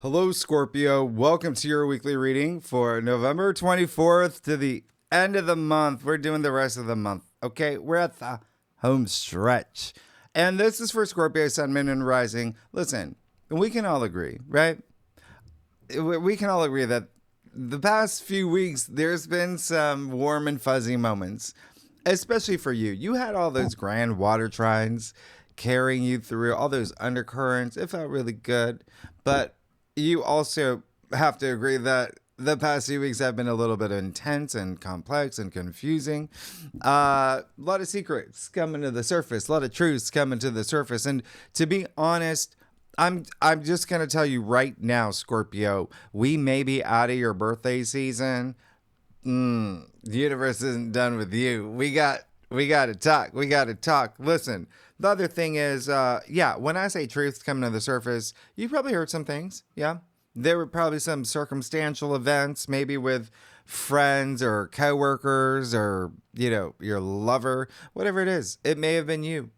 Hello, Scorpio. Welcome to your weekly reading for November 24th to the end of the month. We're doing the rest of the month. Okay, we're at the home stretch. And this is for Scorpio, Sun, Moon, and Rising. Listen, we can all agree, right? We can all agree that the past few weeks, there's been some warm and fuzzy moments, especially for you. You had all those grand water trines carrying you through, all those undercurrents. It felt really good. But you also have to agree that the past few weeks have been a little bit intense and complex and confusing. A lot of secrets coming to the surface, a lot of truths coming to the surface. And to be honest, I'm just gonna tell you right now, Scorpio, we may be out of your birthday season. The universe isn't done with you. We got to talk. We got to talk. Listen, the other thing is, when I say truths coming to the surface, you probably heard some things. Yeah. There were probably some circumstantial events, maybe with friends or coworkers or, your lover, whatever it is. It may have been you,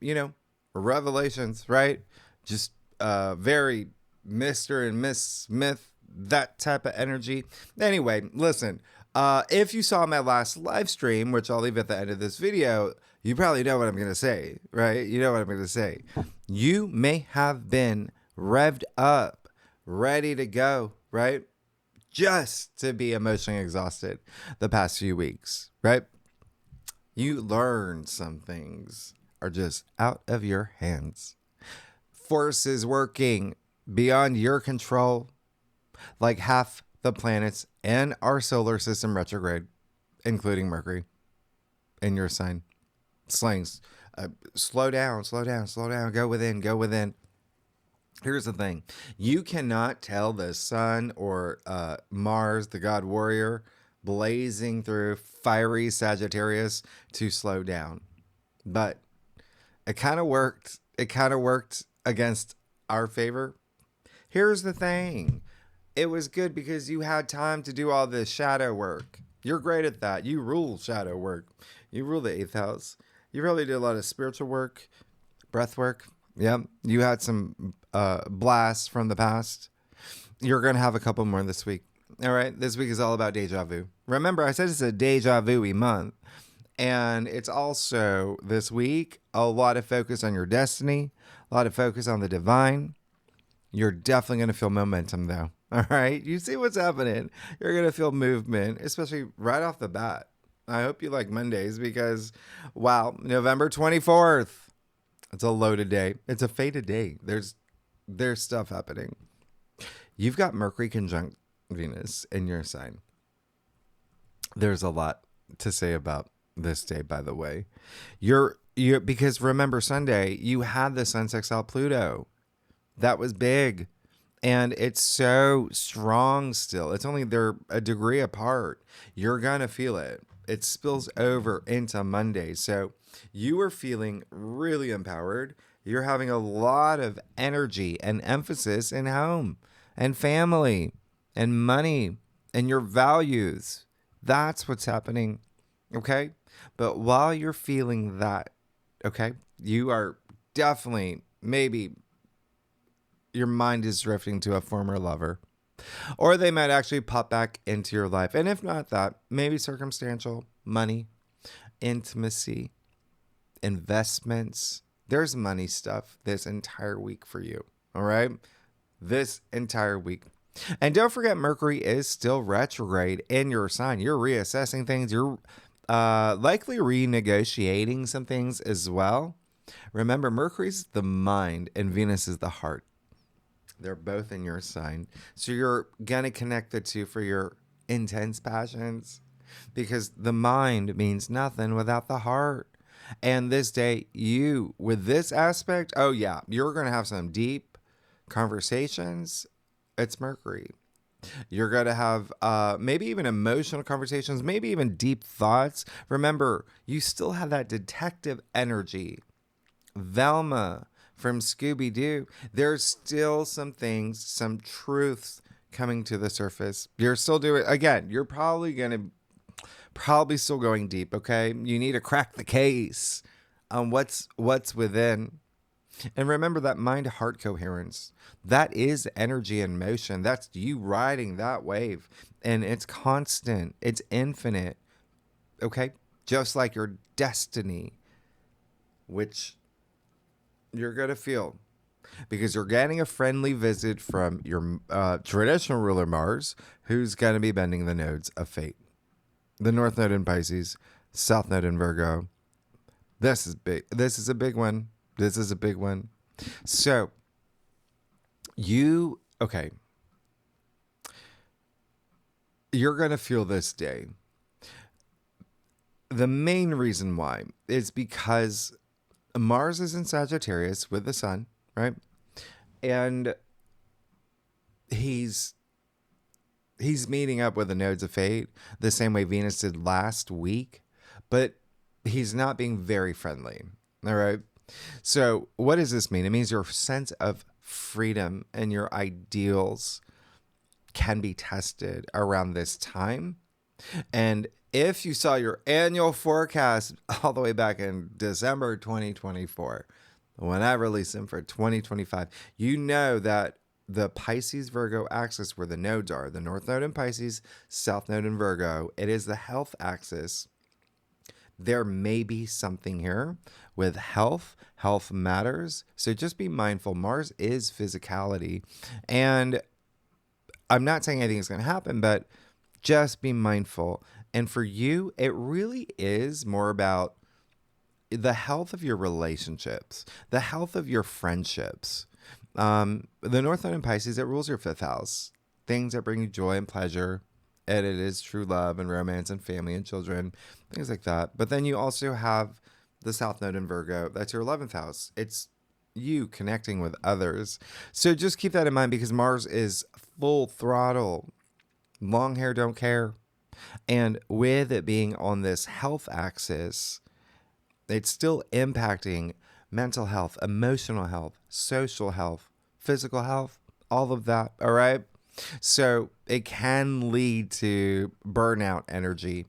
revelations, right? Just very Mr. and Miss Smith, that type of energy. Anyway, listen. If you saw my last live stream, which I'll leave at the end of this video, you probably know what I'm going to say, right? You know what I'm going to say. You may have been revved up, ready to go, right? Just to be emotionally exhausted the past few weeks, right? You learned some things are just out of your hands. Forces working beyond your control, like half the planets in our solar system retrograde, including Mercury in your sign. Slings. Slow down, go within. Here's the thing. You cannot tell the sun or Mars, the god warrior, blazing through fiery Sagittarius to slow down. But it kind of worked. It kind of worked against our favor. Here's the thing. It was good because you had time to do all this shadow work. You're great at that. You rule shadow work. You rule the 8th house. You really did a lot of spiritual work, breath work. Yep. You had some blasts from the past. You're going to have a couple more this week. All right. This week is all about deja vu. Remember, I said it's a deja vu-y month. And it's also this week a lot of focus on your destiny, a lot of focus on the divine. You're definitely going to feel momentum, though. All right. You see what's happening. You're going to feel movement, especially right off the bat. I hope you like Mondays because, wow, November 24th. It's a loaded day. It's a fated day. There's stuff happening. You've got Mercury conjunct Venus in your sign. There's a lot to say about this day, by the way. You're because remember Sunday, you had the Sun sextile Pluto. That was big. And it's so strong still. It's only they're a degree apart. You're going to feel it. It spills over into Monday. So you are feeling really empowered. You're having a lot of energy and emphasis in home and family and money and your values. That's what's happening. Okay? But while you're feeling that, okay, you are definitely maybe your mind is drifting to a former lover. Or they might actually pop back into your life. And if not that, maybe circumstantial, money, intimacy, investments. There's money stuff this entire week for you. All right? This entire week. And don't forget, Mercury is still retrograde in your sign. You're reassessing things. You're likely renegotiating some things as well. Remember, Mercury's the mind and Venus is the heart. They're both in your sign. So you're going to connect the two for your intense passions because the mind means nothing without the heart. And this day, you, with this aspect, oh yeah, you're going to have some deep conversations. It's Mercury. You're going to have maybe even emotional conversations, maybe even deep thoughts. Remember, you still have that detective energy. Velma from Scooby-Doo. There's still some things, some truths coming to the surface. You're still doing, again, you're probably still going deep, okay? You need to crack the case on what's within. And remember that mind-heart coherence. That is energy in motion. That's you riding that wave. And it's constant. It's infinite. Okay? Just like your destiny, which you're going to feel. Because you're getting a friendly visit from your traditional ruler Mars, who's going to be bending the nodes of fate. The North Node in Pisces, South Node in Virgo. This is big. This is a big one. This is a big one. So, okay. You're going to feel this day. The main reason why is because Mars is in Sagittarius with the sun, right? And he's meeting up with the nodes of fate the same way Venus did last week, but he's not being very friendly. All right. So what does this mean? It means your sense of freedom and your ideals can be tested around this time. And if you saw your annual forecast all the way back in December 2024, when I released them for 2025, you know that the Pisces Virgo axis, where the nodes are, the North Node in Pisces, South Node in Virgo, it is the health axis. There may be something here with health. Health matters. So just be mindful. Mars is physicality. And I'm not saying anything is going to happen, but just be mindful. And for you, it really is more about the health of your relationships, the health of your friendships. The North Node in Pisces, it rules your fifth house. Things that bring you joy and pleasure. And it is true love and romance and family and children, things like that. But then you also have the South Node in Virgo. That's your 11th house. It's you connecting with others. So just keep that in mind, because Mars is full throttle. Long hair, don't care. And with it being on this health axis, it's still impacting mental health, emotional health, social health, physical health, all of that. All right. So it can lead to burnout energy.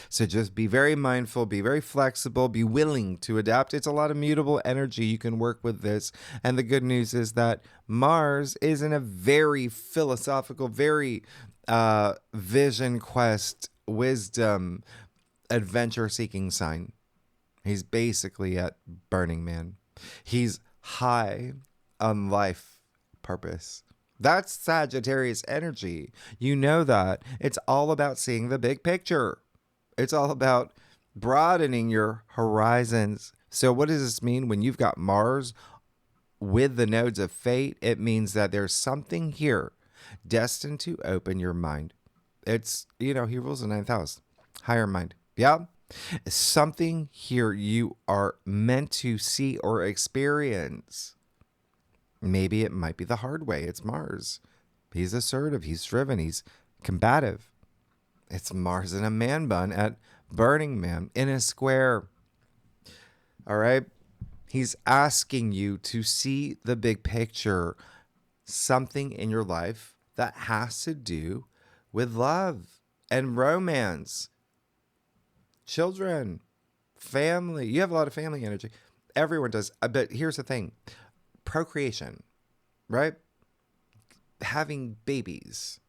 So just be very mindful, be very flexible, be willing to adapt. It's a lot of mutable energy. You can work with this. And the good news is that Mars is in a very philosophical, very vision quest, wisdom, adventure-seeking sign. He's basically at Burning Man. He's high on life purpose. That's Sagittarius energy. You know that. It's all about seeing the big picture. It's all about broadening your horizons. So what does this mean when you've got Mars with the nodes of fate? It means that there's something here destined to open your mind. It's, he rules the 9th house. Higher mind. Yeah. Something here you are meant to see or experience. Maybe it might be the hard way. It's Mars. He's assertive. He's driven. He's combative. It's Mars in a man bun at Burning Man in a square. All right. He's asking you to see the big picture. Something in your life that has to do with love and romance. Children, family. You have a lot of family energy. Everyone does. But here's the thing. Procreation, right? Having babies.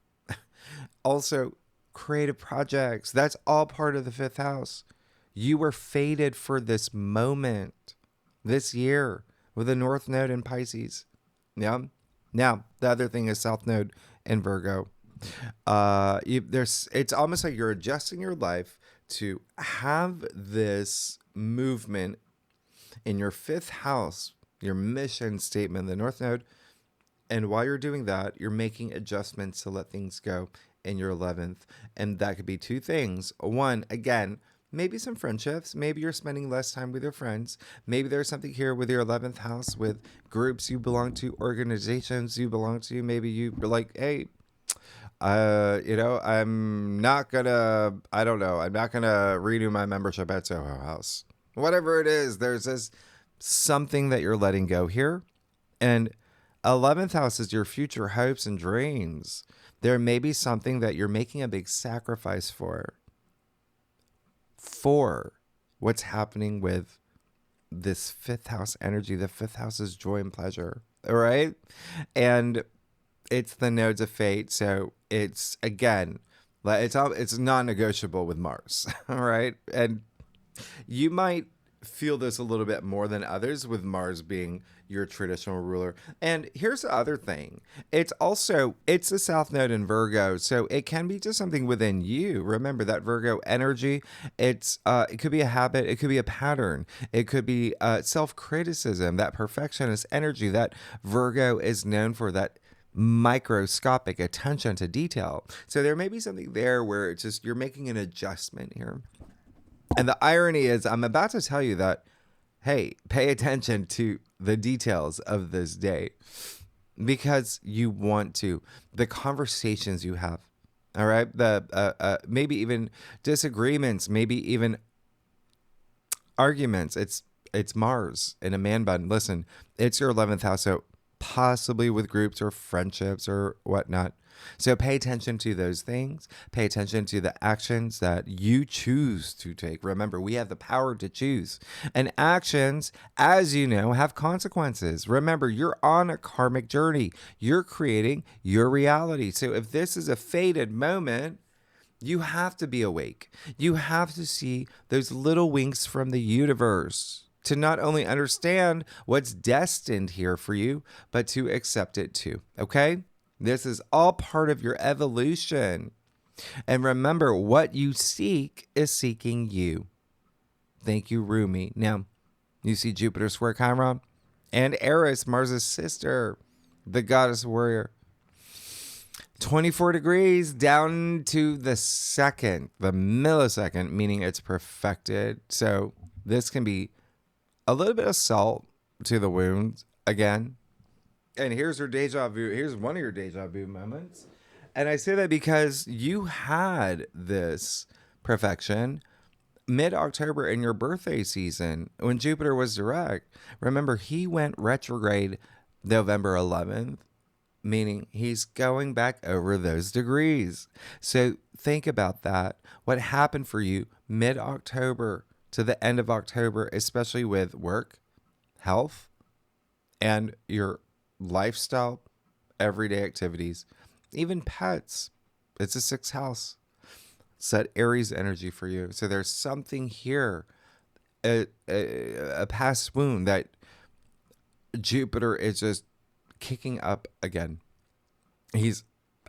Also, creative projects. That's all part of the 5th house. You were fated for this moment, this year, with a North Node in Pisces. Yeah. Now, the other thing is South Node in Virgo. It's almost like you're adjusting your life to have this movement in your 5th house, your mission statement, the North Node. And while you're doing that, you're making adjustments to let things go in your 11th. And that could be two things. One, again, maybe some friendships. Maybe you're spending less time with your friends. Maybe there's something here with your 11th house, with groups you belong to, organizations you belong to. Maybe you're like, hey, I'm not gonna renew my membership at Soho House. Whatever it is, there's this something that you're letting go here. And 11th house is your future hopes and dreams. There may be something that you're making a big sacrifice for what's happening with this fifth house energy. The fifth house is joy and pleasure. All right. And it's the nodes of fate. So it's, again, it's non-negotiable with Mars. All right. And you might feel this a little bit more than others with Mars being your traditional ruler. And here's the other thing. It's the South Node in Virgo. So it can be just something within you. Remember that Virgo energy, it could be a habit. It could be a pattern. It could be self-criticism, that perfectionist energy that Virgo is known for, that microscopic attention to detail. So there may be something there where it's just, you're making an adjustment here. And the irony is, I'm about to tell you that, hey, pay attention to the details of this day, because you want to. The conversations you have, all right? The maybe even disagreements, maybe even arguments. It's Mars in a man bun. Listen, it's your 11th house, so possibly with groups or friendships or whatnot. So pay attention to those things. Pay attention to the actions that you choose to take. Remember, we have the power to choose. And actions, as you know, have consequences. Remember, you're on a karmic journey. You're creating your reality. So if this is a fated moment, you have to be awake. You have to see those little winks from the universe to not only understand what's destined here for you, but to accept it too. Okay? This is all part of your evolution. And remember, what you seek is seeking you. Thank you, Rumi. Now, you see Jupiter square Chiron and Eris, Mars' sister, the goddess warrior. 24 degrees down to the second, the millisecond, meaning it's perfected. So this can be a little bit of salt to the wound again. And here's her deja vu. Here's one of your deja vu moments. And I say that because you had this perfection mid-October in your birthday season when Jupiter was direct. Remember, he went retrograde November 11th, meaning he's going back over those degrees. So think about that. What happened for you mid-October to the end of October, especially with work, health, and your lifestyle, everyday activities, even pets. It's a sixth house. It's that Aries energy for you. So there's something here, a past wound that Jupiter is just kicking up again. He's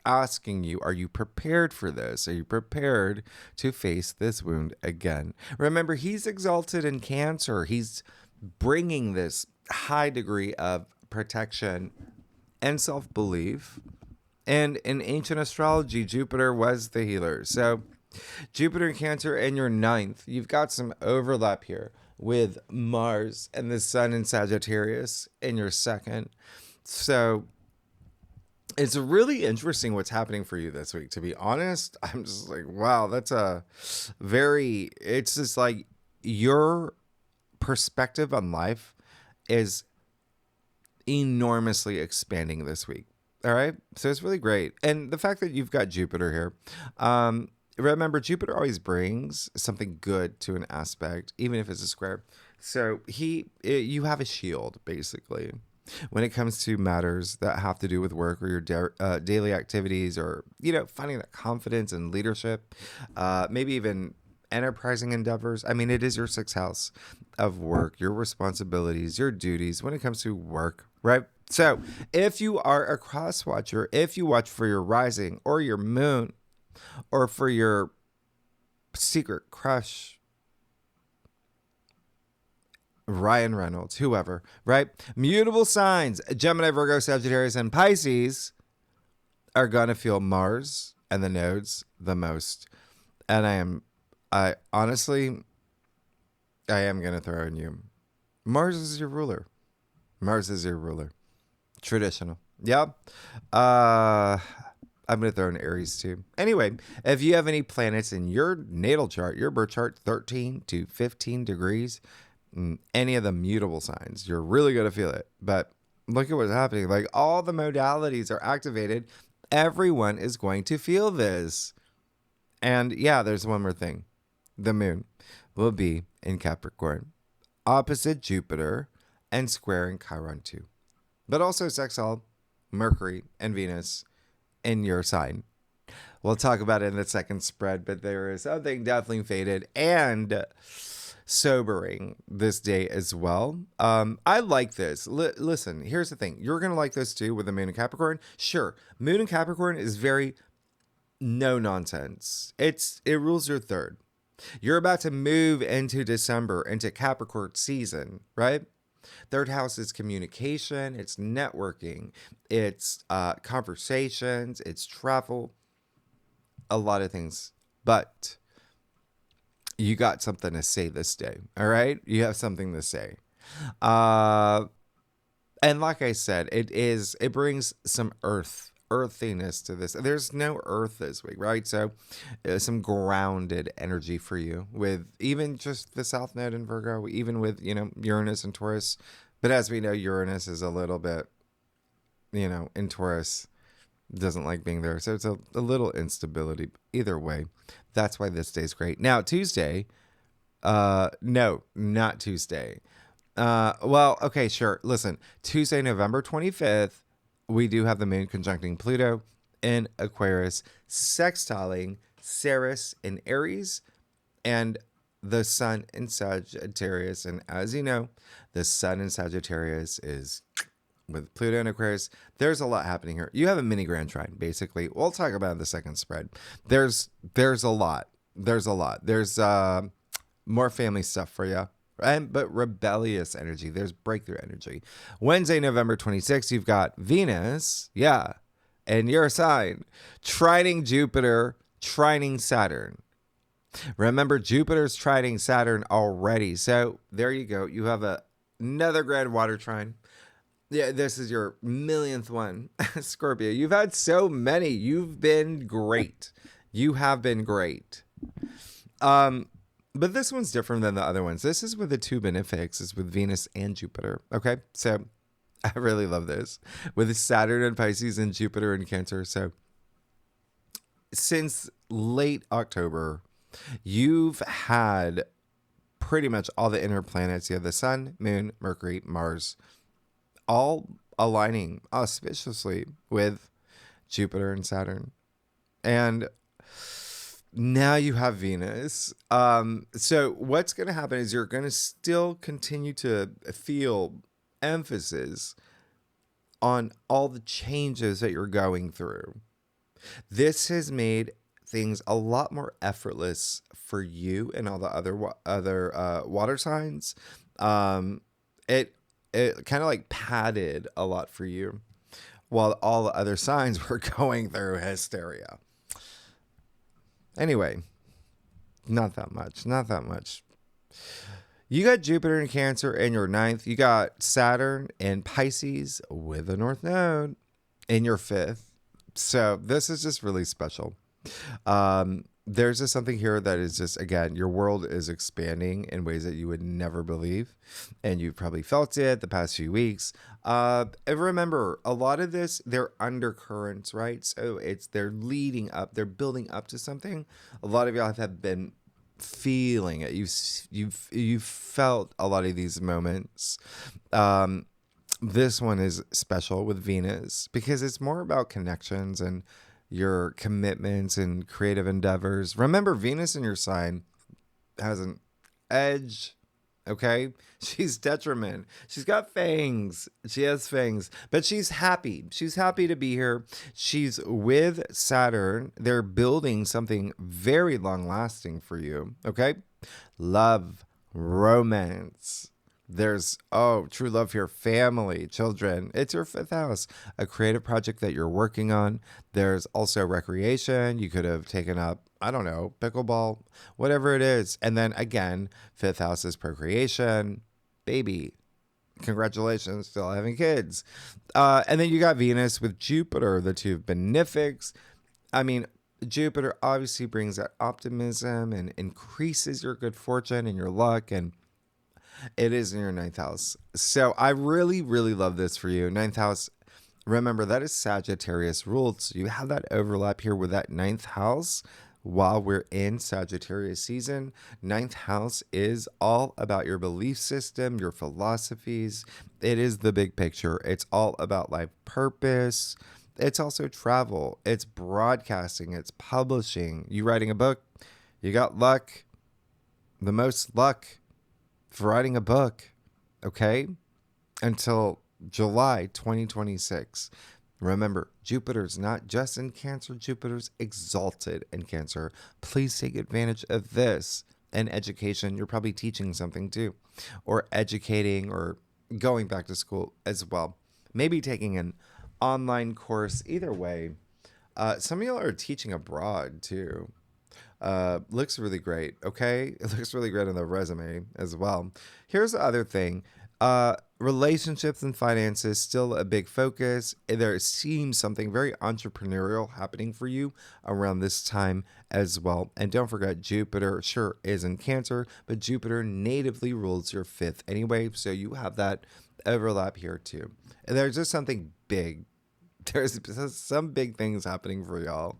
asking you, are you prepared for this? Are you prepared to face this wound again? Remember, he's exalted in Cancer. He's bringing this high degree of protection and self-belief. And in ancient astrology, Jupiter was the healer. So Jupiter in Cancer in your 9th, you've got some overlap here with Mars and the Sun in Sagittarius in your 2nd. So it's really interesting what's happening for you this week. To be honest, I'm just like, wow, that's it's just like your perspective on life is enormously expanding this week. All right. So it's really great. And the fact that you've got Jupiter here, remember, Jupiter always brings something good to an aspect, even if it's a square. So you have a shield, basically, when it comes to matters that have to do with work or your daily activities, or, finding that confidence and leadership, maybe even enterprising endeavors. I mean, it is your 6th house of work, your responsibilities, your duties when it comes to work, right? So if you are a cross watcher, if you watch for your rising or your moon or for your secret crush, Ryan Reynolds, whoever, right? Mutable signs, Gemini, Virgo, Sagittarius, and Pisces are going to feel Mars and the nodes the most. And I honestly am going to throw in you. Mars is your ruler. Mars is your ruler. Traditional. Yep. I'm going to throw in Aries too. Anyway, if you have any planets in your natal chart, your birth chart, 13 to 15 degrees, any of the mutable signs, you're really going to feel it. But look at what's happening. Like, all the modalities are activated. Everyone is going to feel this. And yeah, there's one more thing. The moon will be in Capricorn opposite Jupiter and squaring Chiron too. But also sextile Mercury and Venus in your sign. We'll talk about it in the second spread, but there is something definitely faded and sobering this day as well. I like this. Listen, here's the thing. You're going to like this too with the moon in Capricorn. Sure, moon in Capricorn is very no nonsense. It rules your third. You're about to move into December, into Capricorn season, right? Third house is communication, it's networking, it's conversations, it's travel, a lot of things. But you got something to say this day, all right? You have something to say. And like I said, it brings some earthiness to this. There's no earth this week, right? So some grounded energy for you with even just the South Node in Virgo, even with, Uranus and Taurus. But as we know, Uranus is a little bit, in Taurus, doesn't like being there. So it's a little instability. Either way, that's why this day's great. Now, Tuesday, no, not Tuesday. Well, okay, sure. Listen, Tuesday, November 25th, we do have the moon conjuncting Pluto in Aquarius, sextiling Ceres in Aries, and the sun in Sagittarius. And as you know, the sun in Sagittarius is with Pluto in Aquarius. There's a lot happening here. You have a mini grand trine, basically. We'll talk about it in the second spread. There's a lot. There's more family stuff for you. But rebellious energy. There's breakthrough energy. Wednesday, November 26th, you've got Venus, and your sign, trining Jupiter, trining Saturn. Remember, Jupiter's trining Saturn already. So there you go. You have another grand water trine. Yeah, this is your millionth one, Scorpio. You've had so many. You've been great. You have been great. But this one's different than the other ones. This is with the two benefics. It's with Venus and Jupiter. Okay, so I really love this. With Saturn and Pisces and Jupiter and Cancer. So since late October, you've had pretty much all the inner planets. You have the Sun, Moon, Mercury, Mars, all aligning auspiciously with Jupiter and Saturn. And now you have Venus. So what's going to happen is you're going to still continue to feel emphasis on all the changes that you're going through. This has made things a lot more effortless for you and all the other water signs. It kind of like padded a lot for you, while all the other signs were going through hysteria. Anyway, not that much. You got Jupiter in Cancer in your 9th. You got Saturn in Pisces with the North Node in your 5th. So this is just really special. There's just something here that is just, again, your world is expanding in ways that you would never believe. And you've probably felt it the past few weeks. And remember, a lot of this, they're undercurrents, right? So they're leading up, they're building up to something. A lot of y'all have been feeling it. You've felt a lot of these moments. This one is special with Venus because it's more about connections and your commitments and creative endeavors. Remember, Venus in your sign has an edge, okay? She's detriment. She's got fangs. She has fangs, but she's happy. She's happy to be here. She's with Saturn. They're building something very long lasting for you, okay? Love, romance. There's, true love here, family, children. It's your 5th house, a creative project that you're working on. There's also recreation. You could have taken up, I don't know, pickleball, whatever it is. And then again, 5th house is procreation, baby. Congratulations, still having kids. And then you got Venus with Jupiter, the two benefics. I mean, Jupiter obviously brings that optimism and increases your good fortune and your luck, and it is in your 9th house. So I really, really love this for you. 9th house, remember, that is Sagittarius ruled. So you have that overlap here with that 9th house while we're in Sagittarius season. Ninth house is all about your belief system, your philosophies. It is the big picture. It's all about life purpose. It's also travel. It's broadcasting. It's publishing. You writing a book, you got luck. The most luck for writing a book, okay? Until July 2026. Remember, Jupiter's not just in Cancer, Jupiter's exalted in Cancer. Please take advantage of this. And education, you're probably teaching something too, or educating, or going back to school as well. Maybe taking an online course. Either way, some of y'all are teaching abroad too. Looks really great. Okay. It looks really great on the resume as well. Here's the other thing. Relationships and finances, still a big focus. There seems something very entrepreneurial happening for you around this time as well. And don't forget, Jupiter sure is in Cancer, but Jupiter natively rules your fifth anyway. So you have that overlap here too. And there's just something big. There's some big things happening for y'all.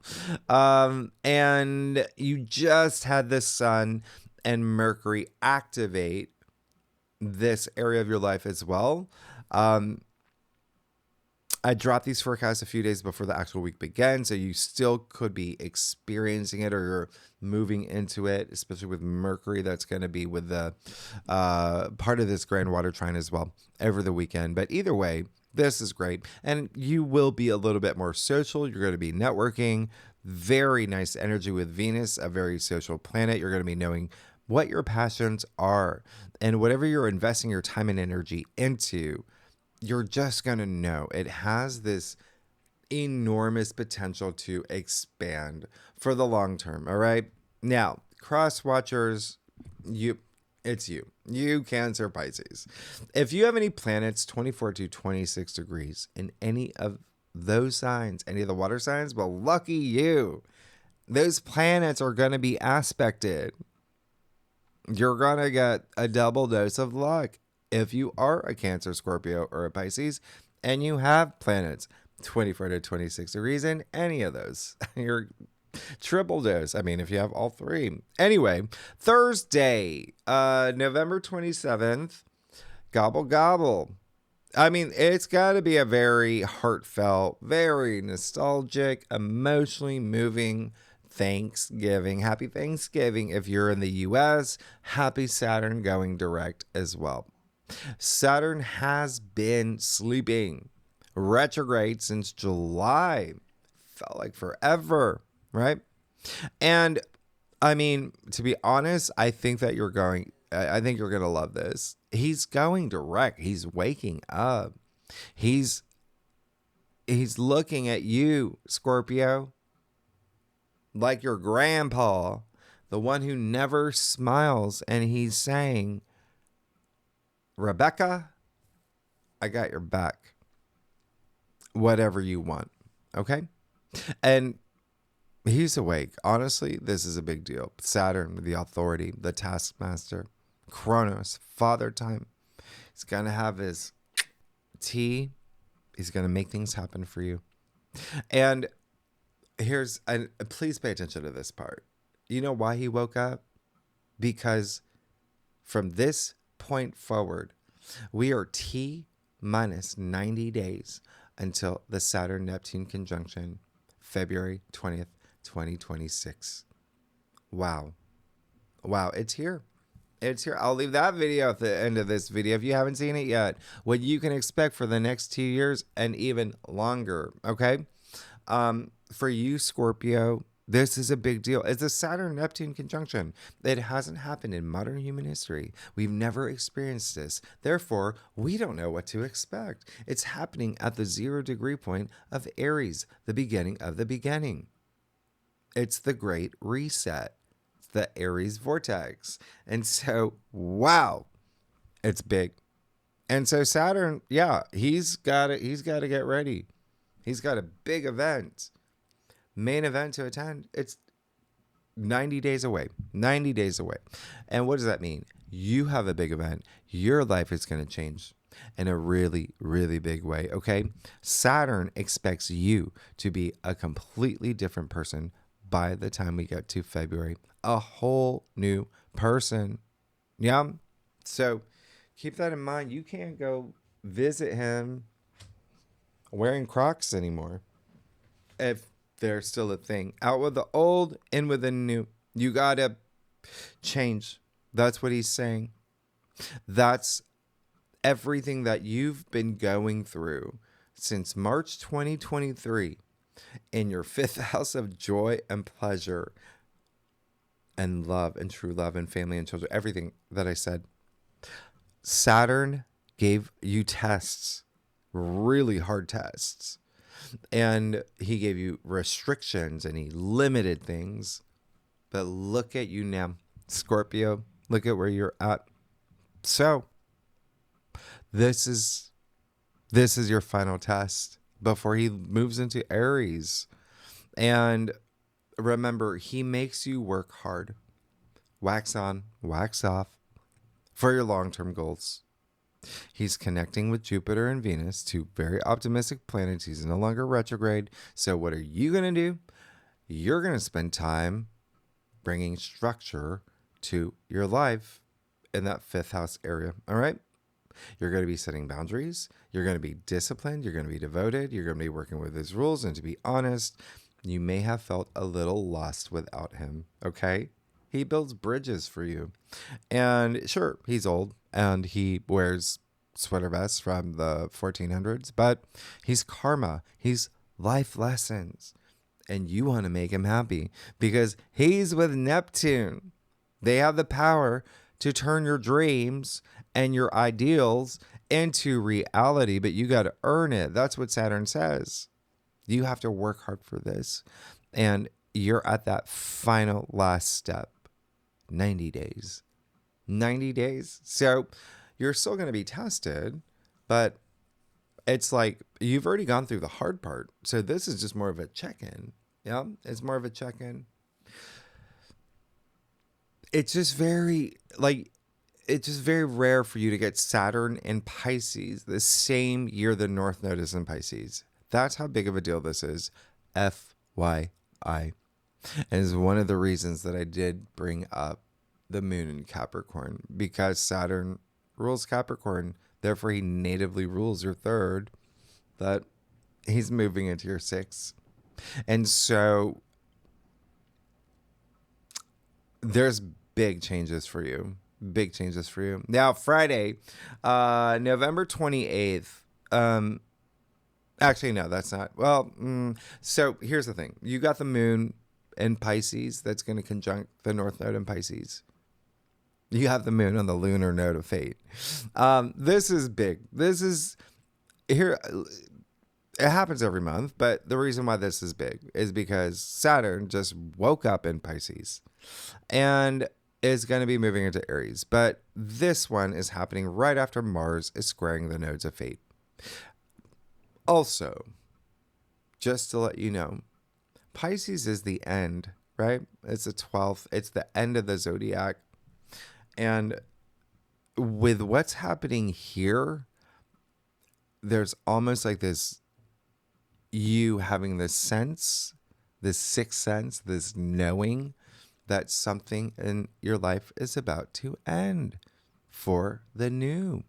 And you just had the Sun and Mercury activate this area of your life as well. I dropped these forecasts a few days before the actual week began, so you still could be experiencing it, or you're moving into it, especially with Mercury. That's going to be with the part of this grand water trine as well over the weekend. But either way, this is great. And you will be a little bit more social. You're going to be networking. Very nice energy with Venus, a very social planet. You're going to be knowing what your passions are, and whatever you're investing your time and energy into, you're just going to know it has this enormous potential to expand for the long term. All right. Now, cross watchers, it's you Cancer, Pisces. If you have any planets 24 to 26 degrees in any of those signs, any of the water signs, well, lucky you. Those planets are going to be aspected. You're going to get a double dose of luck if you are a Cancer, Scorpio, or a Pisces, and you have planets 24 to 26 degrees in any of those. You're triple dose. I mean, if you have all three. Anyway, Thursday, November 27th, gobble, gobble. I mean, it's got to be a very heartfelt, very nostalgic, emotionally moving Thanksgiving. Happy Thanksgiving if you're in the US. Happy Saturn going direct as well. Saturn has been sleeping retrograde since July. Felt like forever, right? And I mean, to be honest, I think you're going to love this. He's going direct. He's waking up. He's looking at you, Scorpio, like your grandpa, the one who never smiles, and he's saying, Rebecca, I got your back. Whatever you want. Okay? And he's awake. Honestly, this is a big deal. Saturn, the authority, the taskmaster, Kronos, father time. He's going to have his tea. He's going to make things happen for you. And please pay attention to this part. You know why he woke up? Because from this point forward, we are T minus 90 days until the Saturn-Neptune conjunction, February 20th, 2026. Wow. It's here. It's here. I'll leave that video at the end of this video if you haven't seen it yet. What you can expect for the next 2 years and even longer. Okay? For you, Scorpio, this is a big deal. It's a Saturn-Neptune conjunction. It hasn't happened in modern human history. We've never experienced this. Therefore, we don't know what to expect. It's happening at the 0 degree point of Aries, the beginning of the beginning. It's the great reset. It's the Aries vortex. And so, wow, it's big. And so Saturn, yeah, he's got to get ready. He's got a big event. Main event to attend. It's 90 days away. 90 days away. And what does that mean? You have a big event. Your life is going to change in a really, really big way. Okay. Saturn expects you to be a completely different person by the time we get to February. A whole new person. Yeah. So keep that in mind. You can't go visit him wearing Crocs anymore. If they're still a thing. Out with the old, in with the new. You got to change. That's what he's saying. That's everything that you've been going through since March 2023 in your 5th house of joy and pleasure and love and true love and family and children, everything that I said. Saturn gave you tests, really hard tests, and he gave you restrictions and he limited things. But look at you now, Scorpio. Look at where you're at. So this is your final test before he moves into Aries. And remember, he makes you work hard, wax on, wax off, for your long-term goals. He's connecting with Jupiter and Venus, two very optimistic planets. He's no longer retrograde. So what are you going to do? You're going to spend time bringing structure to your life in that 5th house area. All right. You're going to be setting boundaries. You're going to be disciplined. You're going to be devoted. You're going to be working with his rules. And to be honest, you may have felt a little lost without him. Okay. He builds bridges for you. And sure, he's old and he wears sweater vests from the 1400s, but he's karma. He's life lessons. And you want to make him happy because he's with Neptune. They have the power to turn your dreams and your ideals into reality, but you got to earn it. That's what Saturn says. You have to work hard for this. And you're at that final last step. 90 days. 90 days. So you're still going to be tested, but it's like you've already gone through the hard part. So this is just more of a check-in. Yeah, it's more of a check-in. It's just very rare for you to get Saturn in Pisces the same year the North Node is in Pisces. That's how big of a deal this is. FYI. And it's one of the reasons that I did bring up the moon in Capricorn, because Saturn rules Capricorn. Therefore, he natively rules your 3rd, but he's moving into your 6th. And so there's big changes for you. Big changes for you. Now, Friday, November 28th. Actually, no, that's not. Well, so here's the thing. You got the moon in Pisces that's going to conjunct the North Node in Pisces. You have the moon on the lunar node of fate. This is big. This is here. It happens every month, but the reason why this is big is because Saturn just woke up in Pisces and is going to be moving into Aries. But this one is happening right after Mars is squaring the nodes of fate. Also, just to let you know, Pisces is the end, right? It's the 12th. It's the end of the zodiac. And with what's happening here, there's almost like this, you having this sense, this sixth sense, this knowing that something in your life is about to end for the new.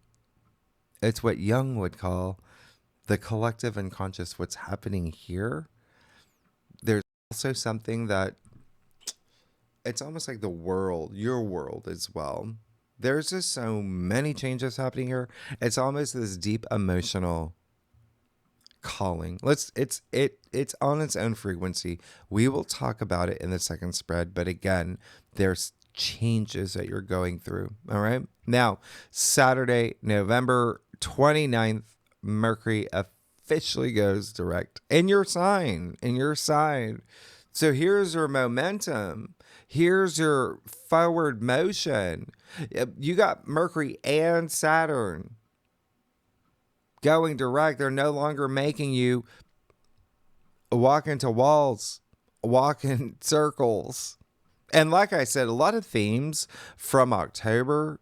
It's what Jung would call the collective unconscious. What's happening here, there's also something that it's almost like the world, your world as well. There's just so many changes happening here. It's almost this deep emotional calling. It's on its own frequency. We will talk about it in the second spread, but again, there's changes that you're going through. All right. Now, Saturday, November 29th, Mercury officially goes direct in your sign, So here's your momentum. Here's your forward motion. You got Mercury and Saturn going direct. They're no longer making you walk into walls, walk in circles. And like I said, a lot of themes from October,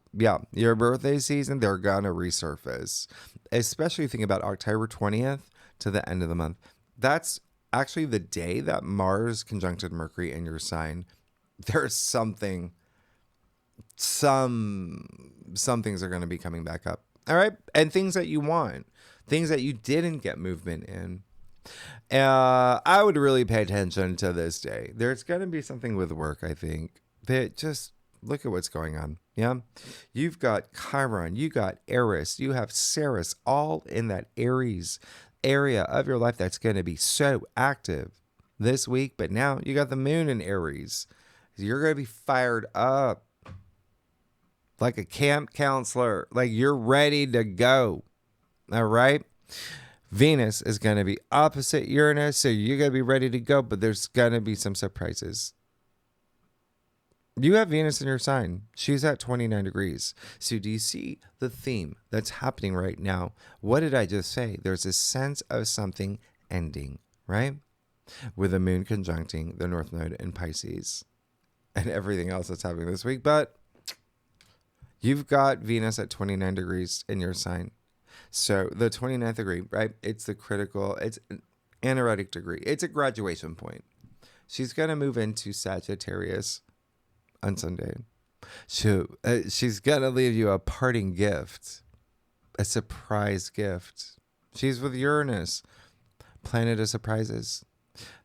your birthday season, they're going to resurface. Especially think about October 20th to the end of the month. That's actually the day that Mars conjuncted Mercury in your sign, there's some things are going to be coming back up. All right. And things that you want, things that you didn't get movement in. I would really pay attention to this day. There's going to be something with work, I think, that just look at what's going on. Yeah. You've got Chiron, you got Eris, you have Ceres, all in that Aries area of your life that's going to be so active this week. But now you got the moon in Aries. You're going to be fired up like a camp counselor, like you're ready to go. All right. Venus is going to be opposite Uranus, so you're going to be ready to go, but there's going to be some surprises. You have Venus in your sign. She's at 29 degrees. So do you see the theme that's happening right now? What did I just say? There's a sense of something ending, right? With the moon conjuncting the North Node in Pisces and everything else that's happening this week. But you've got Venus at 29 degrees in your sign. So the 29th degree, right? It's the critical, it's an anaretic degree. It's a graduation point. She's going to move into Sagittarius on Sunday. So she's going to leave you a parting gift, a surprise gift. She's with Uranus, planet of surprises.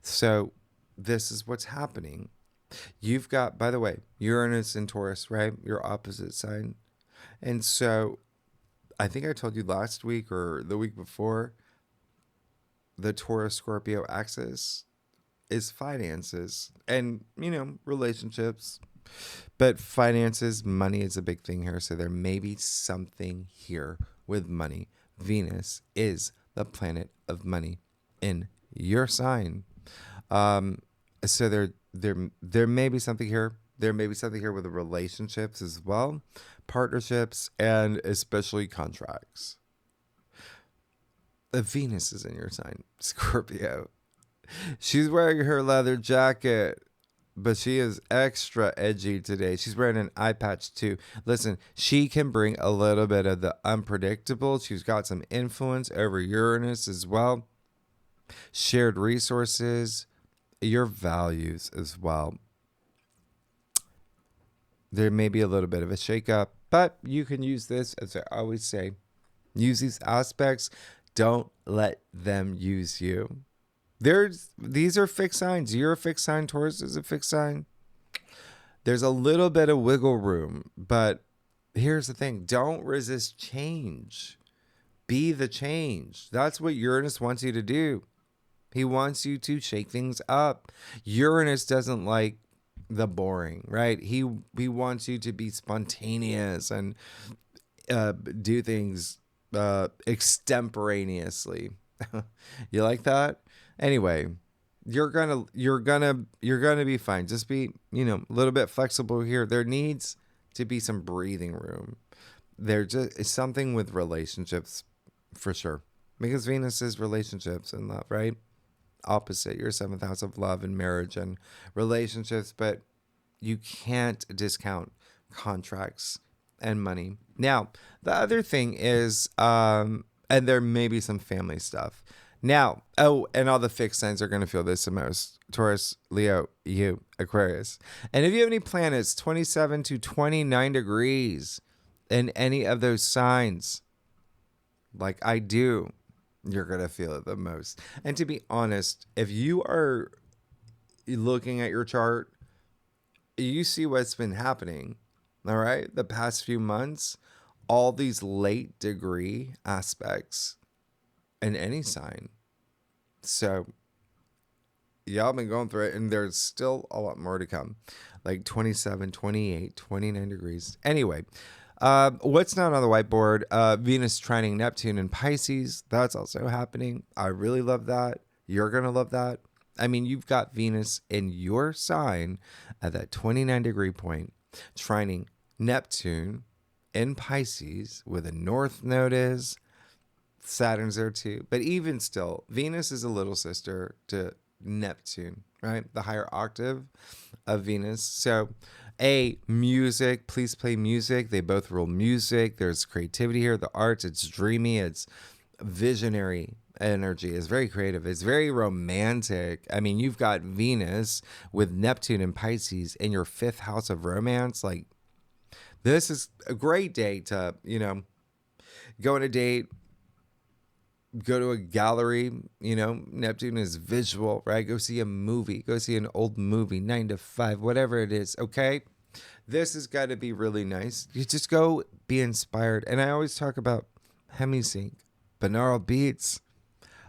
So this is what's happening. You've got, by the way, Uranus in Taurus, right? Your opposite sign. And so I think I told you last week or the week before, the Taurus Scorpio axis is finances and, relationships. But finances, money is a big thing here. So there may be something here with money. Venus is the planet of money in your sign. So there may be something here. There may be something here with the relationships as well, partnerships, and especially contracts. Venus is in your sign, Scorpio. She's wearing her leather jacket, but she is extra edgy today. She's wearing an eye patch too. Listen, she can bring a little bit of the unpredictable. She's got some influence over Uranus as well. Shared resources, your values as well. There may be a little bit of a shakeup, but you can use this, as I always say, use these aspects. Don't let them use you. These are fixed signs. You're a fixed sign. Taurus is a fixed sign. There's a little bit of wiggle room, but here's the thing. Don't resist change. Be the change. That's what Uranus wants you to do. He wants you to shake things up. Uranus doesn't like the boring, right? He wants you to be spontaneous and do things extemporaneously. You like that? Anyway, you're gonna be fine. Just be, a little bit flexible here. There needs to be some breathing room. There just is something with relationships for sure, because Venus is relationships and love, right? Opposite your 7th house of love and marriage and relationships, but you can't discount contracts and money. Now, the other thing is, and there may be some family stuff. Now, and all the fixed signs are going to feel this the most. Taurus, Leo, you, Aquarius. And if you have any planets 27 to 29 degrees in any of those signs, like I do, you're going to feel it the most. And to be honest, if you are looking at your chart, you see what's been happening, all right? The past few months, all these late degree aspects in any sign. So y'all been going through it, and there's still a lot more to come, like 27, 28, 29 degrees. Anyway, what's not on the whiteboard? Venus trining Neptune in Pisces. That's also happening. I really love that. You're going to love that. I mean, you've got Venus in your sign at that 29 degree point, trining Neptune in Pisces, where the North Node is. Saturn's there too. But even still, Venus is a little sister to Neptune, right? The higher octave of Venus. So, music, please play music. They both rule music. There's creativity here, the arts. It's dreamy. It's visionary. energy. It's very creative. It's very romantic. I mean, you've got Venus with Neptune and Pisces in your 5th house of romance. Like, this is a great day to, go on a date, go to a gallery. Neptune is visual, right? Go see a movie, go see an old movie, 9 to 5, whatever it is. Okay. This has got to be really nice. You just go be inspired. And I always talk about hemisync, binaural beats,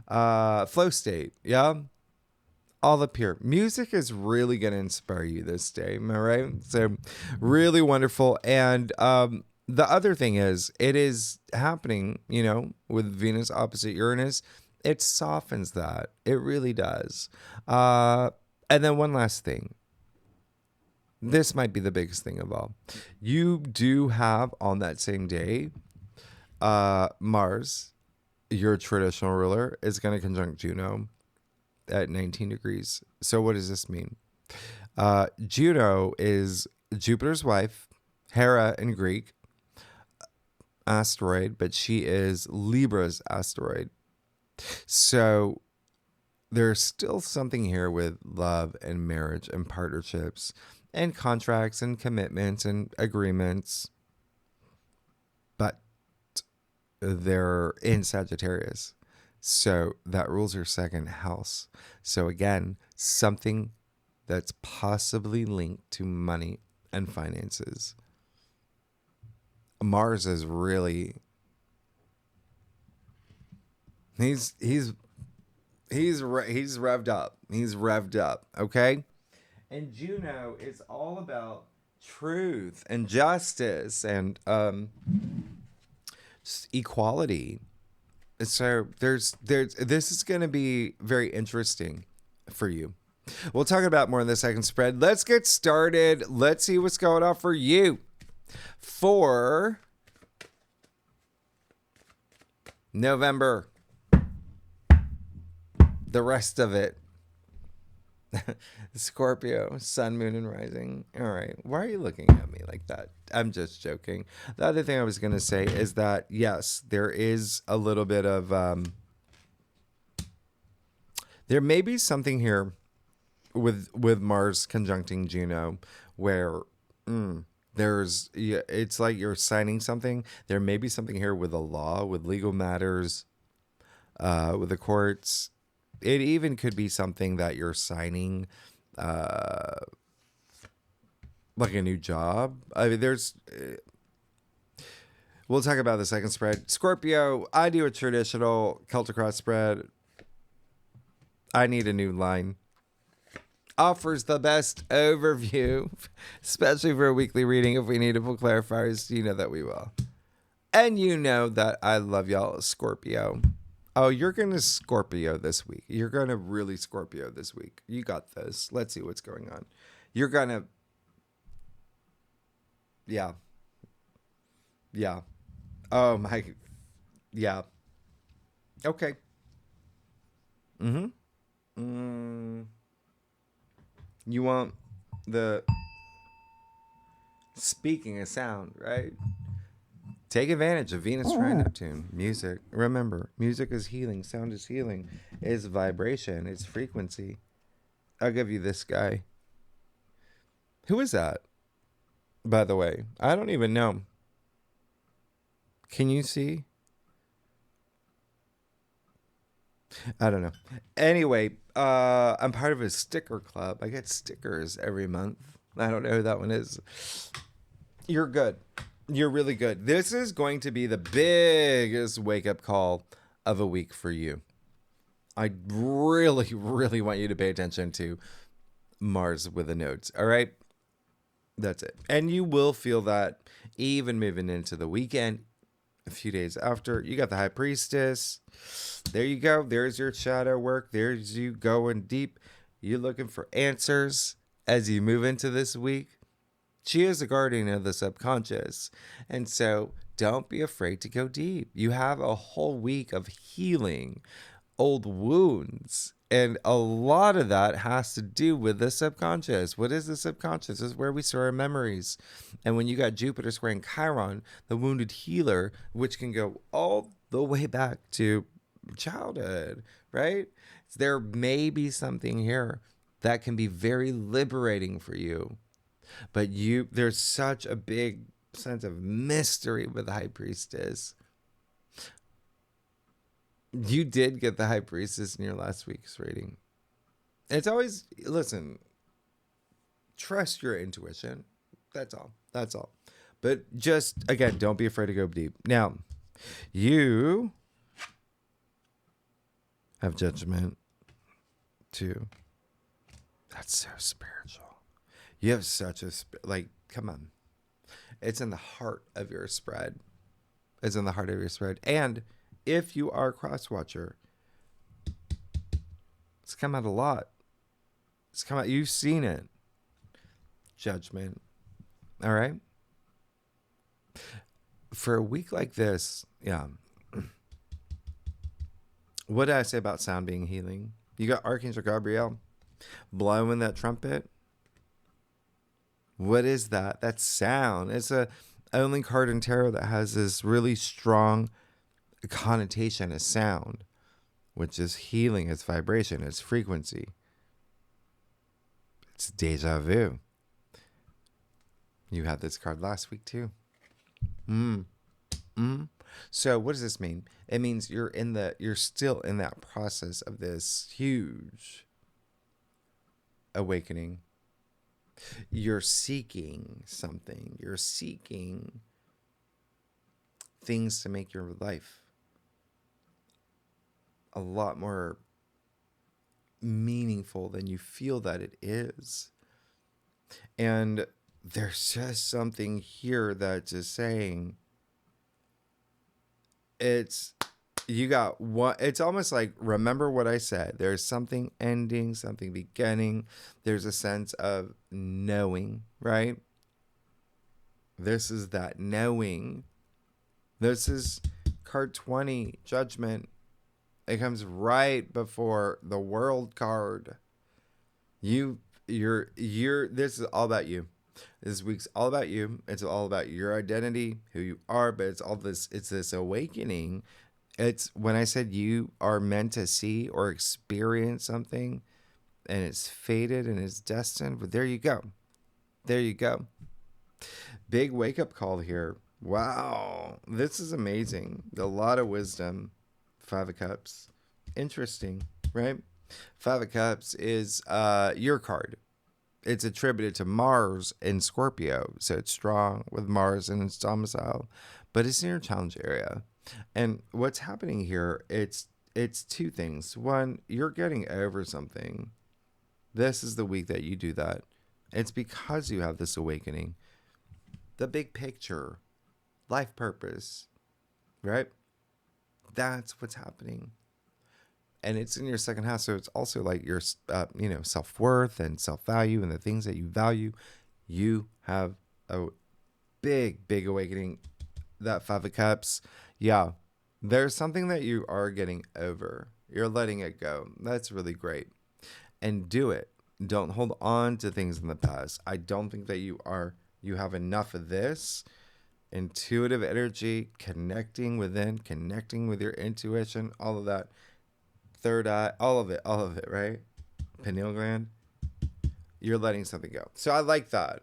flow state. Yeah. All up here. Music is really going to inspire you this day. Am I right? So really wonderful. And, the other thing is, it is happening, with Venus opposite Uranus. It softens that. It really does. And then one last thing. This might be the biggest thing of all. You do have on that same day, Mars, your traditional ruler, is going to conjunct Juno at 19 degrees. So what does this mean? Juno is Jupiter's wife, Hera in Greek, asteroid, but she is Libra's asteroid. So there's still something here with love and marriage and partnerships and contracts and commitments and agreements, but they're in Sagittarius. So that rules your 2nd house. So again, something that's possibly linked to money and finances. Mars is really, he's revved up. He's revved up. Okay. And Juno is all about truth and justice and just equality. So there's this is going to be very interesting for you. We'll talk about more in the second spread. Let's get started. Let's see what's going on for you for November. The rest of it. Scorpio, sun, moon, and rising. All right. Why are you looking at me like that? I'm just joking. The other thing I was going to say is that, yes, there is a little bit of, there may be something here with Mars conjuncting Juno where it's like you're signing something. There may be something here with the law, with legal matters, with the courts. It even could be something that you're signing, like a new job. I mean, we'll talk about the second spread. Scorpio, I do a traditional Celtic cross spread. I need a new line. Offers the best overview, especially for a weekly reading. If we need to pull clarifiers, you know that we will. And you know that I love y'all, Scorpio. Oh, you're going to Scorpio this week. You're going to really Scorpio this week. You got this. Let's see what's going on. You're going to... Yeah. Yeah. Oh, my... Yeah. Okay. You want the... Speaking of sound, right? Take advantage of Venus, trine, Neptune. Music. Remember, music is healing. Sound is healing. It's vibration. It's frequency. I'll give you this guy. Who is that? By the way, I don't even know. Can you see? I don't know. Anyway, I'm part of a sticker club. I get stickers every month. I don't know who that one is. You're good. You're really good. This is going to be the biggest wake-up call of a week for you. I really, really want you to pay attention to Mars with the nodes. All right? That's it. And you will feel that even moving into the weekend, a few days after. You got the High Priestess. There you go. There's your shadow work. There's you going deep. You're looking for answers as you move into this week. She is a guardian of the subconscious. And so don't be afraid to go deep. You have a whole week of healing old wounds. And a lot of that has to do with the subconscious. What is the subconscious? It's where we store our memories. And when you got Jupiter squaring Chiron, the wounded healer, which can go all the way back to childhood, right? There may be something here that can be very liberating for you, but there's such a big sense of mystery with the High Priestess. You did get the High Priestess in your last week's reading. It's always, listen, trust your intuition. That's all. That's all. But just, again, don't be afraid to go deep. Now, you have Judgment too. That's so spiritual. You have such a, like, come on. It's in the heart of your spread. It's in the heart of your spread. And if you are a cross watcher, it's come out a lot. It's come out. You've seen it. Judgment. All right. For a week like this, yeah. What did I say about sound being healing? You got Archangel Gabriel blowing that trumpet. What is that? That's sound. It's a only card in tarot that has this really strong connotation as sound, which is healing, it's vibration, it's frequency. It's deja vu. You had this card last week too. So what does this mean? It means you're still in that process of this huge awakening. You're seeking something. You're seeking things to make your life a lot more meaningful than you feel that it is. And there's just something here that's just saying, you got one. It's almost like, remember what I said. There's something ending, something beginning. There's a sense of knowing, right? This is that knowing. This is card 20, Judgment. It comes right before the World card. This is all about you. This week's all about you. It's all about your identity, who you are, but it's this awakening. It's when I said you are meant to see or experience something and it's fated and it's destined, but there you go. There you go. Big wake up call here. Wow. This is amazing. A lot of wisdom. 5 of Cups. Interesting, right? 5 of Cups is your card. It's attributed to Mars in Scorpio, so it's strong with Mars in its domicile, but it's in your challenge area. And what's happening here, it's 2 things. One, you're getting over something. This is the week that you do that. It's because you have this awakening. The big picture, life purpose, right? That's what's happening. And it's in your second house, so it's also like your, self-worth and self-value and the things that you value. You have a big, big awakening. That 5 of Cups, yeah, there's something that you are getting over. You're letting it go. That's really great. And do it. Don't hold on to things in the past. I don't think that you have enough of this intuitive energy, connecting within, connecting with your intuition, all of that. Third eye, all of it, right? Pineal gland. You're letting something go. So I like that.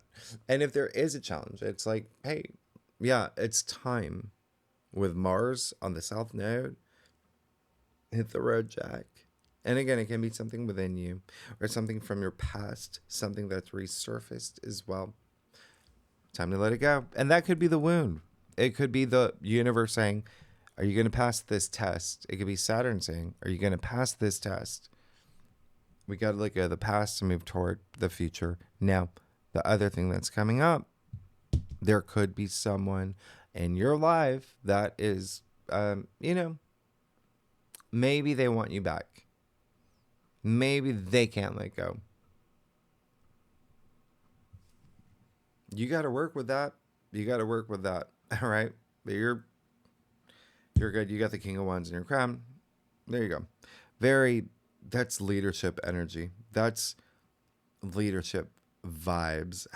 And if there is a challenge, it's like, hey, yeah, it's time. With Mars on the South Node, hit the road, Jack. And again, it can be something within you or something from your past, something that's resurfaced as well. Time to let it go. And that could be the wound. It could be the universe saying, are you going to pass this test? It could be Saturn saying, are you going to pass this test? We got to let go of the past to move toward the future. Now, the other thing that's coming up, there could be someone in your life that is, maybe they want you back. Maybe they can't let go. You got to work with that. All right. But you're good. You got the King of Wands in your crown. There you go. That's leadership energy. That's leadership vibes.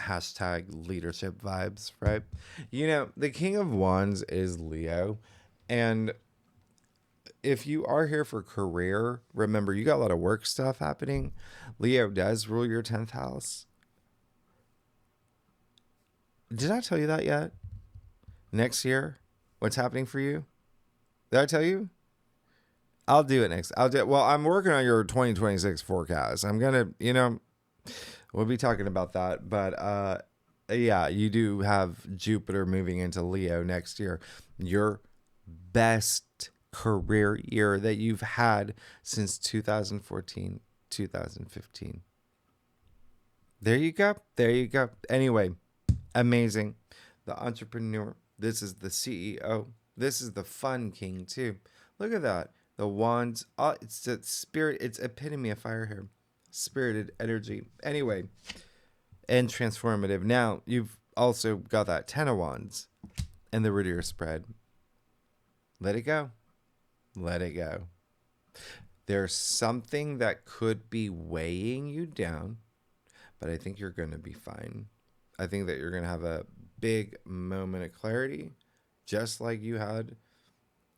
# leadership vibes, right? The King of Wands is Leo. And if you are here for career, remember you got a lot of work stuff happening. Leo does rule your 10th house. Did I tell you that yet? Next year, what's happening for you? Did I tell you? I'll do it next. I'll do it. Well, I'm working on your 2026 forecast. I'm gonna, we'll be talking about that. But yeah, you do have Jupiter moving into Leo next year. Your best career year that you've had since 2014, 2015. There you go. There you go. Anyway, amazing. The entrepreneur. This is the CEO. This is the fun king too. Look at that. The wands. Oh, it's the spirit. It's epitome of fire here. Spirited energy. Anyway, and transformative. Now, you've also got that 10 of wands and the root of your spread. Let it go. Let it go. There's something that could be weighing you down, but I think you're going to be fine. I think that you're going to have a big moment of clarity, just like you had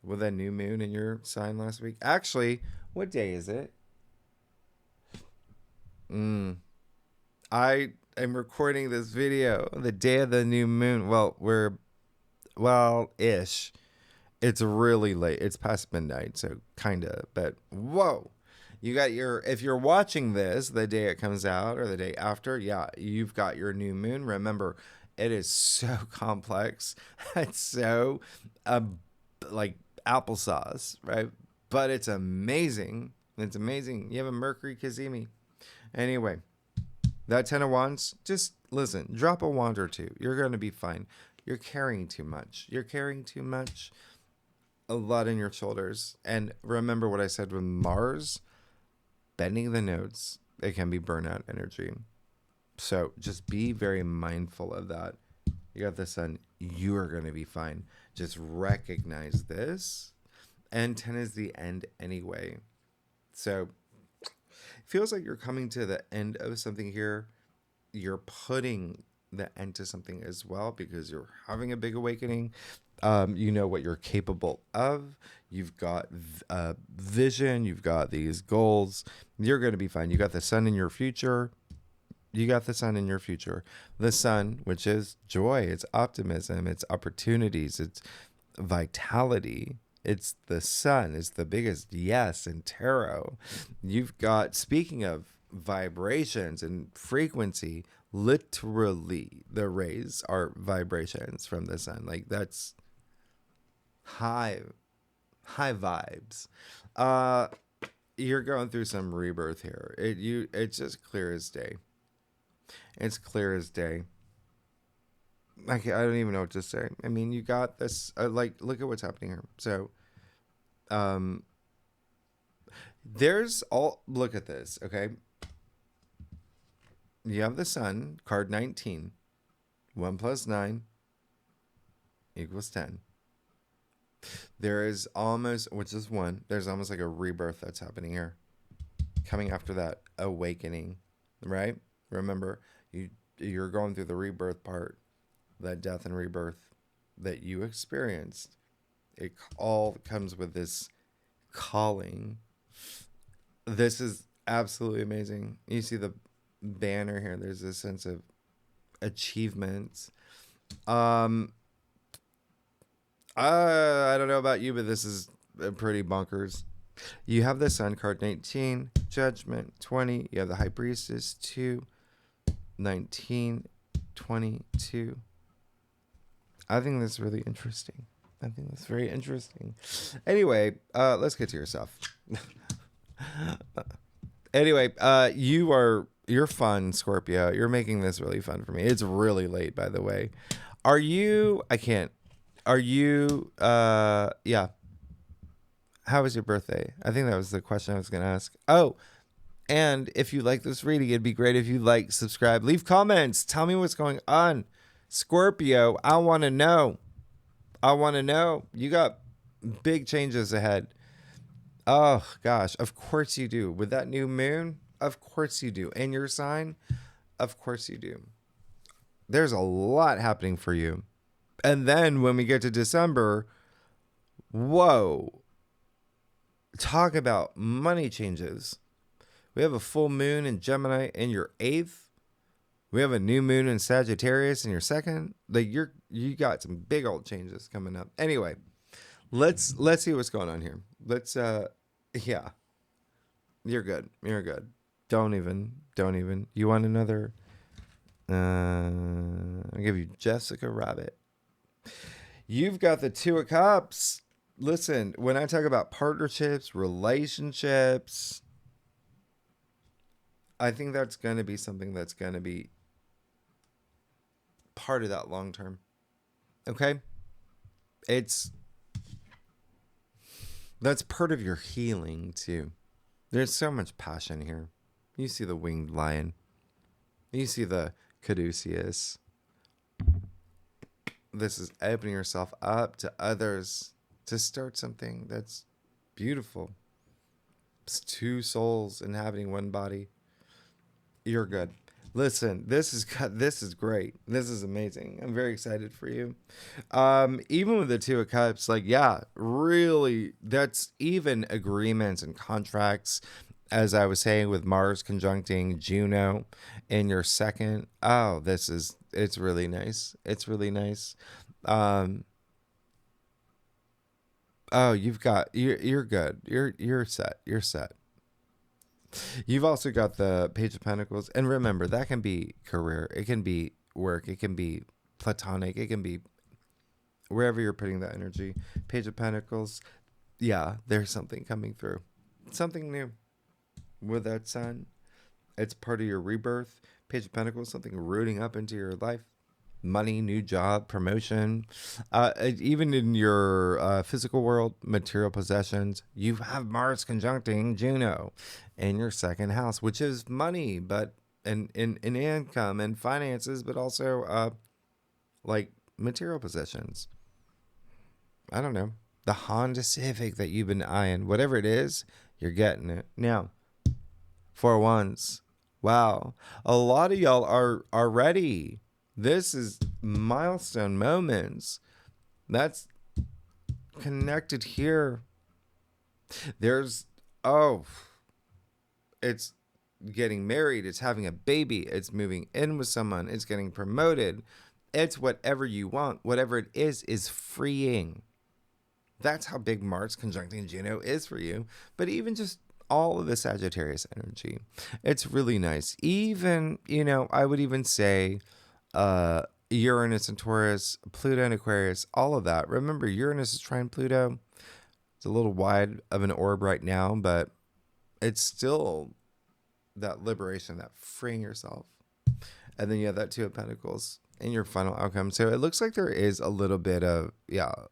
with a new moon in your sign last week. Actually, what day is it? I am recording this video the day of the new moon. Ish. It's really late. It's past midnight, so kind of. But whoa, you got if you're watching this the day it comes out or the day after, yeah, you've got your new moon. Remember, it is so complex. It's so like applesauce, right? But it's amazing. It's amazing. You have a Mercury Kazemi. Anyway, that 10 of wands, just listen, drop a wand or two. You're going to be fine. You're carrying too much. You're carrying too much. A lot in your shoulders. And remember what I said with Mars, bending the notes, it can be burnout energy. So just be very mindful of that. You got the sun. You are going to be fine. Just recognize this. And 10 is the end anyway. So it feels like you're coming to the end of something here. You're putting the end to something as well because you're having a big awakening. You know what you're capable of. You've got vision. You've got these goals. You're going to be fine. You got the sun in your future. You got the sun in your future. The sun, which is joy. It's optimism. It's opportunities. It's vitality. It's the sun. It's the biggest yes in tarot. You've got, speaking of vibrations and frequency, literally the rays are vibrations from the sun. Like that's high vibes. You're going through some rebirth here. It's just clear as day. It's clear as day. I don't even know what to say. I mean, you got this. Look at what's happening here. So, look at this. Okay. You have the sun, card 19. 1 plus 9 equals 10. There is almost, which is 1, there's almost like a rebirth that's happening here. Coming after that awakening, right? Remember, you're going through the rebirth part, that death and rebirth that you experienced. It all comes with this calling. This is absolutely amazing. You see the banner here. There's a sense of achievements. I don't know about you, but this is pretty bonkers. You have the sun card 19, judgment 20. You have the high priestess 2, 19, 22. I think that's really interesting. I think that's very interesting. Anyway, let's get to your stuff. Anyway, you're fun, Scorpio. You're making this really fun for me. It's really late, by the way. Yeah. How was your birthday? I think that was the question I was going to ask. Oh, and if you like this reading, it'd be great if you like, subscribe, leave comments. Tell me what's going on. Scorpio, I want to know. You got big changes ahead. Oh, gosh. Of course you do. With that new moon, of course you do. And your sign, of course you do. There's a lot happening for you. And then when we get to December, whoa. talk about money changes. We have a full moon in Gemini in your 8th. We have a new moon in Sagittarius in your 2nd. Like you got some big old changes coming up. Anyway, let's see what's going on here. Yeah. You're good. You're good. Don't even. You want another? I'll give you Jessica Rabbit. You've got the Two of Cups. Listen, when I talk about partnerships, relationships, I think that's going to be something that's going to be part of that long term. Okay? That's part of your healing too. There's so much passion here. You see the winged lion. You see the caduceus. This is opening yourself up to others to start something that's beautiful. It's two souls inhabiting one body. You're good. Listen, this is great. This is amazing. I'm very excited for you. Even with the Two of Cups, like, yeah, really, that's even agreements and contracts. As I was saying, with Mars conjuncting Juno in your 2nd. Oh, it's really nice. It's really nice. Oh, you're good. You're set. You're set. You've also got the Page of Pentacles. And remember, that can be career. It can be work. It can be platonic. It can be wherever you're putting that energy. Page of Pentacles. Yeah, there's something coming through. Something new. With that Sun, it's part of your rebirth. Page of Pentacles, something rooting up into your life. Money, new job, promotion. Even in your physical world, material possessions, you have Mars conjuncting Juno in your 2nd house, which is money, but in income and finances, but also like material possessions. I don't know. The Honda Civic that you've been eyeing, whatever it is, you're getting it. Now, for once, wow, a lot of y'all are ready. This is milestone moments. That's connected here. It's getting married. It's having a baby. It's moving in with someone. It's getting promoted. It's whatever you want. Whatever it is freeing. That's how big Mars conjuncting Juno is for you. But even just all of the Sagittarius energy, it's really nice. Even, I would even say Uranus and Taurus, Pluto and Aquarius, all of that. Remember, Uranus is trine Pluto. It's a little wide of an orb right now, but it's still that liberation, that freeing yourself. And then you have that Two of Pentacles in your final outcome. So it looks like there is a little bit of,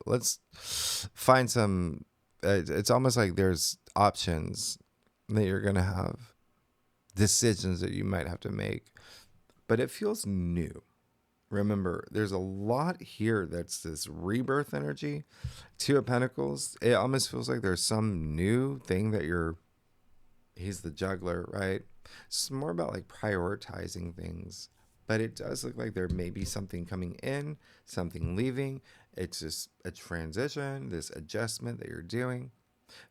let's find some, it's almost like there's options that you're going to have, decisions that you might have to make, but it feels new. Remember, there's a lot here that's this rebirth energy. Two of Pentacles, it almost feels like there's some new thing that he's the juggler, right? It's more about like prioritizing things. But it does look like there may be something coming in, something leaving. It's just a transition, this adjustment that you're doing,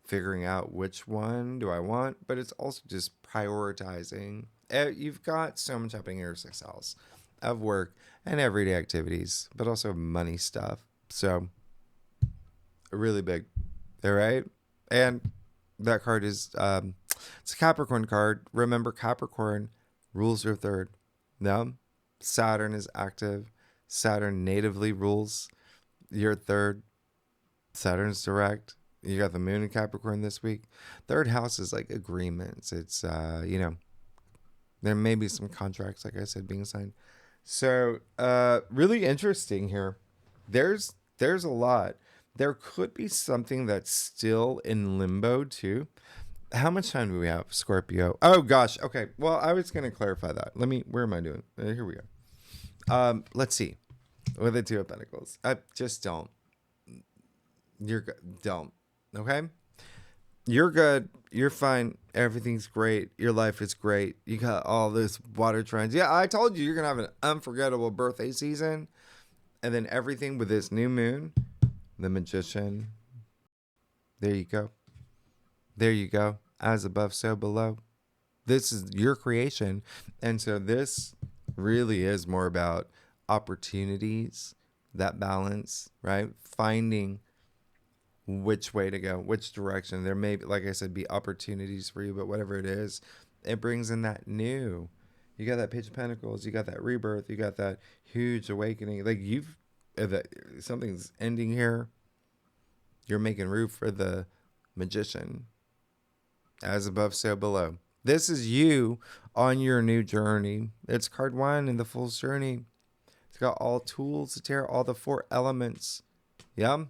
figuring out which one do I want. But it's also just prioritizing. You've got so much happening in your 6th house of work and everyday activities, but also money stuff. So really big. All right. And that card is, it's a Capricorn card. Remember, Capricorn rules your 3rd. No? Saturn is active. Saturn natively rules your 3rd. Saturn's direct. You got the moon in Capricorn this week. 3rd house is like agreements. It's, there may be some contracts, like I said, being signed. So, really interesting here. There's a lot. There could be something that's still in limbo too. How much time do we have, Scorpio? Oh gosh. Okay. Well, I was going to clarify that. Where am I doing? Here we go. Let's see. With the Two of Pentacles. Just don't. You're good. Don't. Okay. You're good. You're fine. Everything's great. Your life is great. You got all this water trines. Yeah, I told you you're going to have an unforgettable birthday season. And then everything with this new moon, the Magician. There you go. There you go. As above, so below. This is your creation. And so this really is more about opportunities, that balance, right? Finding which way to go, which direction. There may, like I said, be opportunities for you, but whatever it is, it brings in that new. You got that Page of Pentacles, you got that rebirth, you got that huge awakening. Like something's ending here. You're making room for the Magician. As above, so below. This is you on your new journey. It's card 1 in the Fool's Journey. It's got all tools to tear, all the 4 elements. Yeah.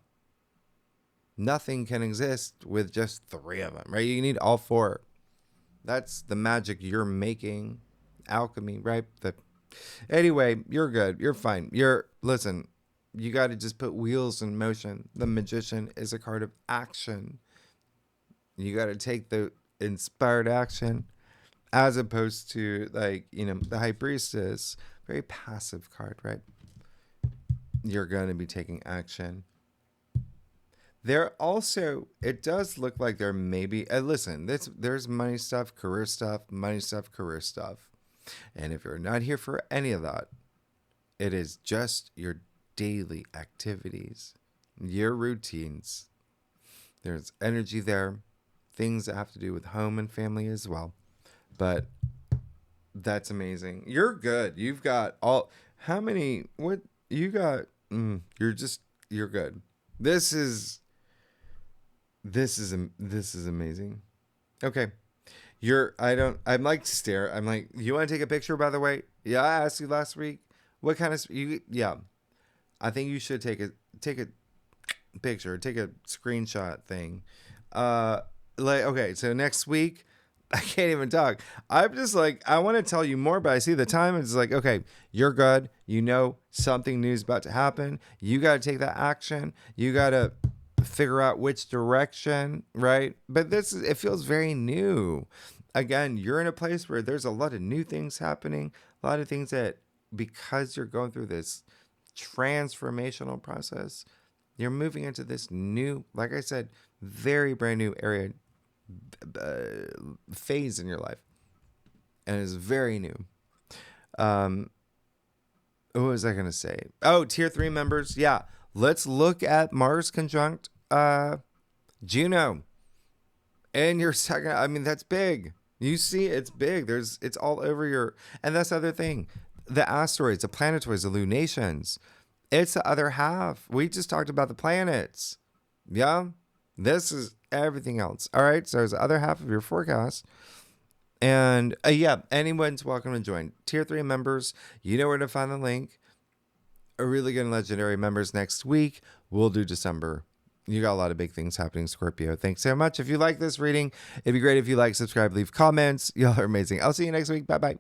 Nothing can exist with just 3 of them, right? You need all 4. That's the magic you're making. Alchemy, right? Anyway, you're good. You're fine. Listen, you got to just put wheels in motion. The Magician is a card of action. You got to take the inspired action, as opposed to, like, the High Priestess, very passive card, right? You're going to be taking action. There also, it does look like there may be, listen, there's money stuff, career stuff, money stuff, career stuff. And if you're not here for any of that, it is just your daily activities, your routines. There's energy there, things that have to do with home and family as well. But that's amazing. You're good. You've got how many, what you got? You're good. This is amazing. Okay. I'm like, you want to take a picture, by the way? Yeah, I asked you last week. What kind of, yeah. I think you should take a picture, take a screenshot thing. Okay, so next week, I can't even talk. I'm just like, I want to tell you more, but I see the time. It's like, okay, you're good. Something new is about to happen. You got to take that action. You got to figure out which direction, right? But it feels very new. Again, you're in a place where there's a lot of new things happening, a lot of things that, because you're going through this transformational process, you're moving into this new, like I said, very brand new area, phase in your life. And it's very new. What was I going to say? Oh, tier 3 members. Yeah. Let's look at Mars conjunct Juno. And your second, I mean, that's big. You see, it's big. It's all over and that's the other thing. The asteroids, the planetoids, the lunations. It's the other half. We just talked about the planets. Yeah. This is everything else. All right. So there's the other half of your forecast. And yeah, anyone's welcome to join. Tier 3 members, you know where to find the link. A really good and legendary members next week. We'll do December. You got a lot of big things happening, Scorpio. Thanks so much. If you like this reading, it'd be great if you like, subscribe, leave comments. Y'all are amazing. I'll see you next week. Bye-bye.